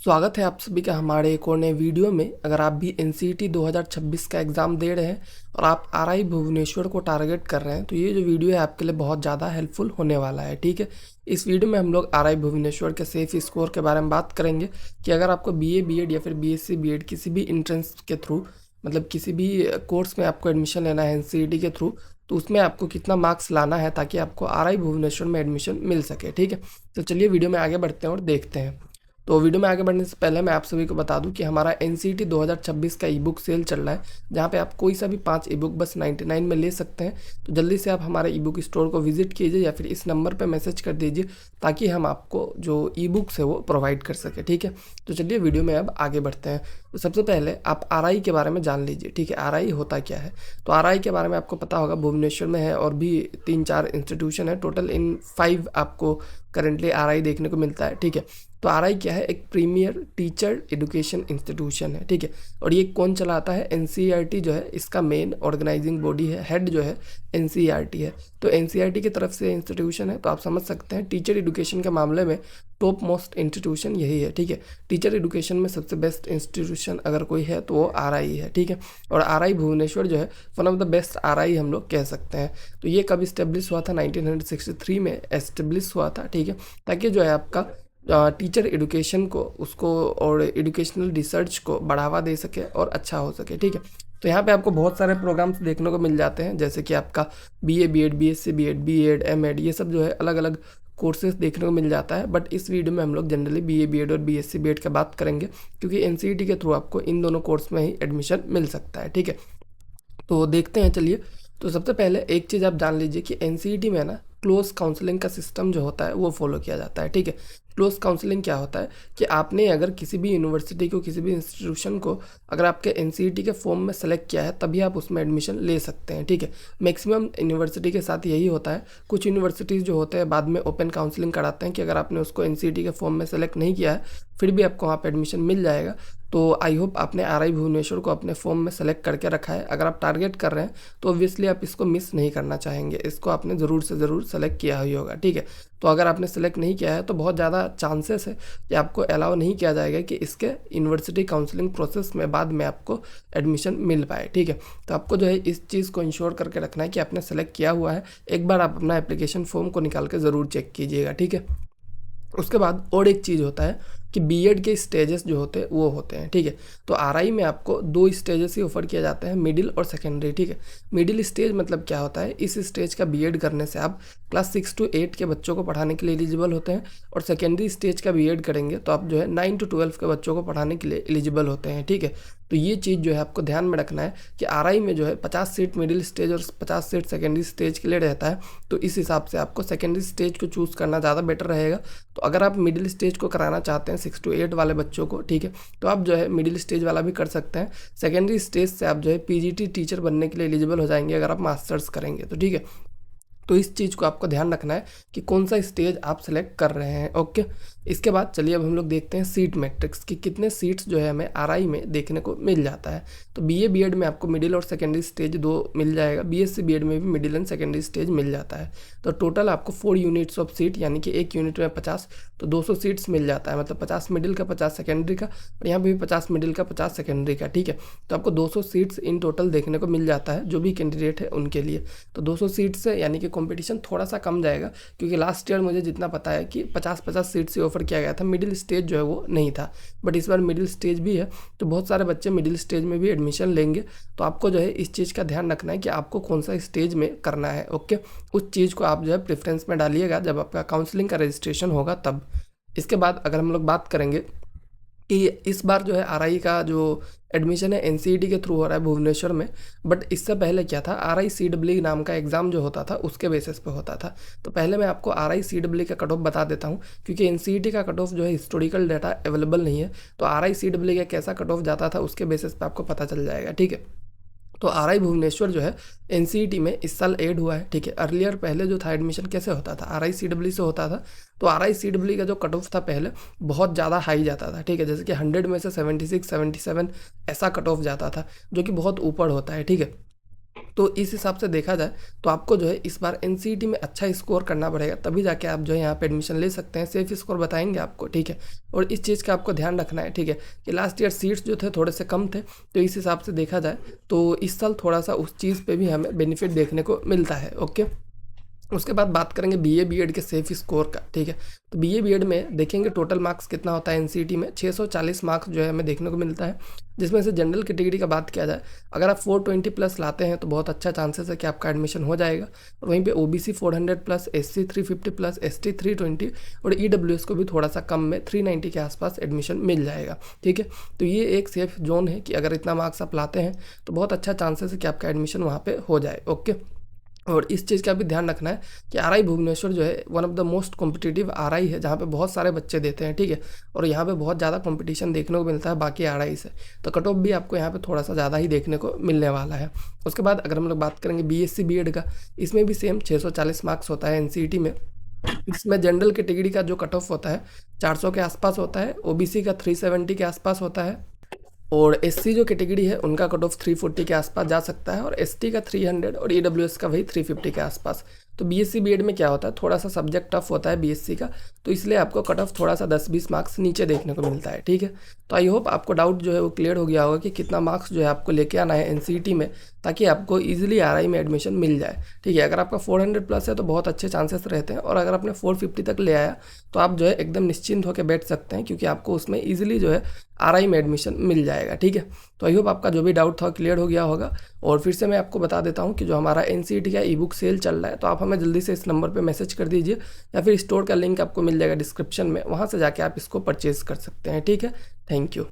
स्वागत है आप सभी का हमारे एक और नए वीडियो में। अगर आप भी एनसीईटी 2026 का एग्ज़ाम दे रहे हैं और आप आरआई भुवनेश्वर को टारगेट कर रहे हैं तो ये जो वीडियो है आपके लिए बहुत ज़्यादा हेल्पफुल होने वाला है। ठीक है, इस वीडियो में हम लोग आरआई भुवनेश्वर के सेफ स्कोर के बारे में बात करेंगे कि अगर आपको बीए बीएड या फिर बीएससी बीएड किसी भी एंट्रेंस के थ्रू मतलब किसी भी कोर्स में आपको एडमिशन लेना है एनसीईटी के थ्रू, तो उसमें आपको कितना मार्क्स लाना है ताकि आपको आरआई भुवनेश्वर में एडमिशन मिल सके। ठीक है, तो चलिए वीडियो में आगे बढ़ते हैं और देखते हैं। तो वीडियो में आगे बढ़ने से पहले मैं आप सभी को बता दूं कि हमारा एनसीईटी 2026 का ई बुक सेल चल रहा है, जहां पे आप कोई सा भी 5 ई बुक बस 99 में ले सकते हैं। तो जल्दी से आप हमारे ई बुक स्टोर को विजिट कीजिए या फिर इस नंबर पे मैसेज कर दीजिए ताकि हम आपको जो ई बुक्स है वो प्रोवाइड कर सके। ठीक है, तो चलिए वीडियो में अब आगे बढ़ते हैं। तो सबसे पहले आप आरआई के बारे में जान लीजिए। ठीक है, आरआई होता क्या है? तो आरआई के बारे में आपको पता होगा, भुवनेश्वर में है और भी 3-4 इंस्टीट्यूशन है। टोटल इन 5 आपको करेंटली आरआई देखने को मिलता है। ठीक है, तो आरआई क्या है? एक प्रीमियर टीचर एजुकेशन इंस्टीट्यूशन है। ठीक है, और ये कौन चलाता है? एनसीईआरटी जो है इसका मेन ऑर्गेनाइजिंग बॉडी है, हेड जो है एनसीईआरटी है। तो एनसीईआरटी की तरफ से इंस्टीट्यूशन है, तो आप समझ सकते हैं टीचर एजुकेशन के मामले में टॉप मोस्ट इंस्टीट्यूशन यही है। ठीक है, टीचर एजुकेशन में सबसे बेस्ट इंस्टीट्यूशन अगर कोई है तो वो आरआई है। ठीक है, और आरआई भुवनेश्वर जो है one of the best RI हम लोग कह सकते हैं। तो ये कब इस्टेब्लिश हुआ था? 1963 में एस्टेब्लिश हुआ था। ठीक है, ताकि जो है आपका टीचर एजुकेशन को उसको और एजुकेशनल रिसर्च को बढ़ावा दे सके और अच्छा हो सके। ठीक है, तो यहाँ पे आपको बहुत सारे प्रोग्राम्स देखने को मिल जाते हैं, जैसे कि आपका BA BEd BSc BEd BEd MEd, ये सब जो है अलग अलग कोर्सेज देखने को मिल जाता है। बट इस वीडियो में हम लोग जनरली बीए बीएड और बीएससी बीएड की बात करेंगे, क्योंकि एनसीईटी के थ्रू आपको इन दोनों कोर्स में ही एडमिशन मिल सकता है। ठीक है, तो देखते हैं चलिए। तो सबसे पहले एक चीज़ आप जान लीजिए कि एनसीईटी में ना क्लोज काउंसलिंग का सिस्टम जो होता है वो फॉलो किया जाता है। ठीक है, क्लोज काउंसलिंग क्या होता है कि आपने अगर किसी भी यूनिवर्सिटी को, किसी भी इंस्टीट्यूशन को अगर आपके एनसीईटी के फॉर्म में सेलेक्ट किया है तभी आप उसमें एडमिशन ले सकते हैं। ठीक है, मैक्सिमम यूनिवर्सिटी के साथ यही होता है। कुछ यूनिवर्सिटीज़ जो होते हैं बाद में ओपन काउंसलिंग कराते हैं कि अगर आपने उसको एनसीईटी के फॉर्म में सेलेक्ट नहीं किया है फिर भी आपको वहाँ पर एडमिशन मिल जाएगा। तो आई होप आपने आरआई भुवनेश्वर को अपने फॉर्म में सेलेक्ट करके रखा है। अगर आप टारगेट कर रहे हैं तो ऑब्वियसली आप इसको मिस नहीं करना चाहेंगे, इसको आपने ज़रूर से ज़रूर सेलेक्ट किया ही होगा। ठीक है, तो अगर आपने सेलेक्ट नहीं किया है तो बहुत ज़्यादा चांसेस है कि आपको अलाउ नहीं किया जाएगा कि इसके यूनिवर्सिटी काउंसलिंग प्रोसेस में बाद में आपको एडमिशन मिल पाए। ठीक है, तो आपको जो है इस चीज़ को इंश्योर करके रखना है कि आपने सेलेक्ट किया हुआ है। एक बार आप अपना एप्लीकेशन फॉर्म को निकाल के ज़रूर चेक कीजिएगा। ठीक है, उसके बाद और एक चीज़ होता है कि बीएड के स्टेजेस जो होते हैं वो होते हैं। ठीक है, तो आरआई में आपको 2 स्टेजेस ही ऑफर किया जाता है, मिडिल और सेकेंडरी। ठीक है, मिडिल स्टेज मतलब क्या होता है? इस स्टेज का बीएड करने से आप क्लास 6 to 8 के बच्चों को पढ़ाने के लिए एलिजिबल होते हैं, और सेकेंडरी स्टेज का बीएड करेंगे तो आप जो है 9 to 12 के बच्चों को पढ़ाने के लिए एलिजिबल होते हैं। ठीक है, तो ये चीज़ जो है आपको ध्यान में रखना है कि आरआई में जो है 50 सीट मिडिल स्टेज और 50 सीट सेकेंडरी स्टेज के लिए रहता है। तो इस हिसाब से आपको सेकेंडरी स्टेज को चूज़ करना ज़्यादा बेटर रहेगा। तो अगर आप मिडिल स्टेज को कराना चाहते हैं 6 to 8 वाले बच्चों को, ठीक है, तो आप जो है मिडिल स्टेज वाला भी कर सकते हैं। सेकेंडरी स्टेज से आप जो है पीजीटी टीचर बनने के लिए एलिजिबल हो जाएंगे अगर आप मास्टर्स करेंगे तो। ठीक है, तो इस चीज़ को आपको ध्यान रखना है कि कौन सा स्टेज आप सेलेक्ट कर रहे हैं। ओके, इसके बाद चलिए अब हम लोग देखते हैं सीट मैट्रिक्स कि कितने सीट्स जो है हमें आरआई में देखने को मिल जाता है। तो बीए बीएड में आपको मिडिल और सेकेंडरी स्टेज 2 मिल जाएगा, बीएससी बीएड में भी मिडिल एंड सेकेंडरी स्टेज मिल जाता है। तो टोटल आपको 4 यूनिट्स ऑफ सीट, यानी कि एक यूनिट में 50, तो 200 सीट्स मिल जाता है। मतलब 50 मिडिल का 50 सेकेंडरी का, और यहाँ पे भी 50 मिडिल का 50 सेकेंडरी का। ठीक है, तो आपको 200 सीट्स इन टोटल देखने को मिल जाता है जो भी कैंडिडेट है उनके लिए। तो 200 सीट से यानी कि कंपटीशन थोड़ा सा कम जाएगा, क्योंकि लास्ट ईयर मुझे जितना पता है कि 50-50 सीट से ऑफर किया गया था, मिडिल स्टेज जो है वो नहीं था। बट इस बार मिडिल स्टेज भी है, तो बहुत सारे बच्चे मिडिल स्टेज में भी एडमिशन लेंगे। तो आपको जो है इस चीज़ का ध्यान रखना है कि आपको कौन सा स्टेज में करना है। ओके, उस चीज़ को आप जो है प्रेफरेंस में डालिएगा जब आपका काउंसलिंग का रजिस्ट्रेशन होगा तब। इसके बाद अगर हम लोग बात करेंगे कि इस बार जो है आरआई का जो एडमिशन है एनसीईटी के थ्रू हो रहा है भुवनेश्वर में, बट इससे पहले क्या था, आरआई सीडब्ल्यू नाम का एग्ज़ाम जो होता था उसके बेसिस पे होता था। तो पहले मैं आपको आरआई सीडब्ल्यू का कट ऑफ बता देता हूँ, क्योंकि एनसीईटी का कट ऑफ जो है हिस्टोरिकल डाटा अवेलेबल नहीं है। तो आरआई सीडब्ल्यू का कैसा कट ऑफ जाता था उसके बेसिस पे आपको पता चल जाएगा। ठीक है, तो आरआई भुवनेश्वर जो है एनसीईटी में इस साल ऐड हुआ है। ठीक है, अर्लियर पहले जो था एडमिशन कैसे होता था, आरआई सीडब्ल्यू से होता था। तो आरआई सीडब्ल्यू का जो कट ऑफ था पहले बहुत ज़्यादा हाई जाता था। ठीक है, जैसे कि 100 में से 76 77 ऐसा कट ऑफ जाता था, जो कि बहुत ऊपर होता है। ठीक है, तो इस हिसाब से देखा जाए तो आपको जो है इस बार एनसीईटी में अच्छा स्कोर करना पड़ेगा, तभी जाके आप जो है यहाँ पे एडमिशन ले सकते हैं। सेफ स्कोर बताएंगे आपको, ठीक है। और इस चीज़ का आपको ध्यान रखना है, ठीक है, कि लास्ट ईयर सीट्स जो थे थोड़े से कम थे, तो इस हिसाब से देखा जाए तो इस साल थोड़ा सा उस चीज़ पे भी हमें बेनिफिट देखने को मिलता है। ओके, उसके बाद बात करेंगे बीए बीएड के सेफ स्कोर का, ठीक है। तो बीए बीएड में देखेंगे टोटल मार्क्स कितना होता है एनसीईटी में, 640 मार्क्स जो है हमें देखने को मिलता है, जिसमें से जनरल कैटेगरी का बात किया जाए, अगर आप 420 प्लस लाते हैं तो बहुत अच्छा चांसेस है कि आपका एडमिशन हो जाएगा। और वहीं पे OBC 400 plus, SC 350 plus, ST 320 और ईडब्ल्यूएस को भी थोड़ा सा कम में 390 के आसपास एडमिशन मिल जाएगा, ठीक है। तो ये एक सेफ जोन है कि अगर इतना मार्क्स आप लाते हैं तो बहुत अच्छा चांसेस है कि आपका एडमिशन वहाँ पर हो जाए। ओके, और इस चीज़ का भी ध्यान रखना है कि आरआई भुवनेश्वर जो है one of the most competitive RI है, जहाँ पे बहुत सारे बच्चे देते हैं, ठीक है। और यहाँ पे बहुत ज़्यादा कंपटीशन देखने को मिलता है बाकी आरआई से, तो कट ऑफ भी आपको यहाँ पे थोड़ा सा ज़्यादा ही देखने को मिलने वाला है। उसके बाद अगर हम लोग बात करेंगे बीएससी बीएड का, इसमें भी सेम 640 मार्क्स होता है एनसीईटी में। इसमें जनरल कैटेगरी का जो कट ऑफ होता है 400 के आसपास होता है, ओबीसी का 370 के आसपास होता है, और एससी जो कैटेगरी है उनका कट ऑफ 340 के आसपास जा सकता है, और एसटी का 300 और ईडब्ल्यूएस का वही 350 के आसपास। तो बीएससी बीएड में क्या होता है, थोड़ा सा सब्जेक्ट टफ होता है बीएससी का, तो इसलिए आपको कट ऑफ थोड़ा सा 10-20 मार्क्स नीचे देखने को मिलता है, ठीक है। तो आई होप आपको डाउट जो है वो क्लियर हो गया होगा कि कितना मार्क्स जो है आपको लेके आना है एनसीईटी में, ताकि आपको इजीली आरआई में एडमिशन मिल जाए, ठीक है। अगर आपका 400 प्लस है तो बहुत अच्छे चांसेस रहते हैं, और अगर आपने 450 तक ले आया तो आप जो है एकदम निश्चिंत होकर बैठ सकते हैं, क्योंकि आपको उसमें ईजिली जो है आरआई में एडमिशन मिल जाएगा, ठीक है। तो आई होप आपका जो भी डाउट था क्लियर हो गया होगा। और फिर से मैं आपको बता देता हूँ कि जो हमारा एनसीईटी का ई बुक सेल चल रहा है, तो आप हमें जल्दी से इस नंबर पे मैसेज कर दीजिए, या फिर स्टोर का लिंक आपको मिल जाएगा डिस्क्रिप्शन में, वहाँ से जाके आप इसको परचेज़ कर सकते हैं, ठीक है। Thank you.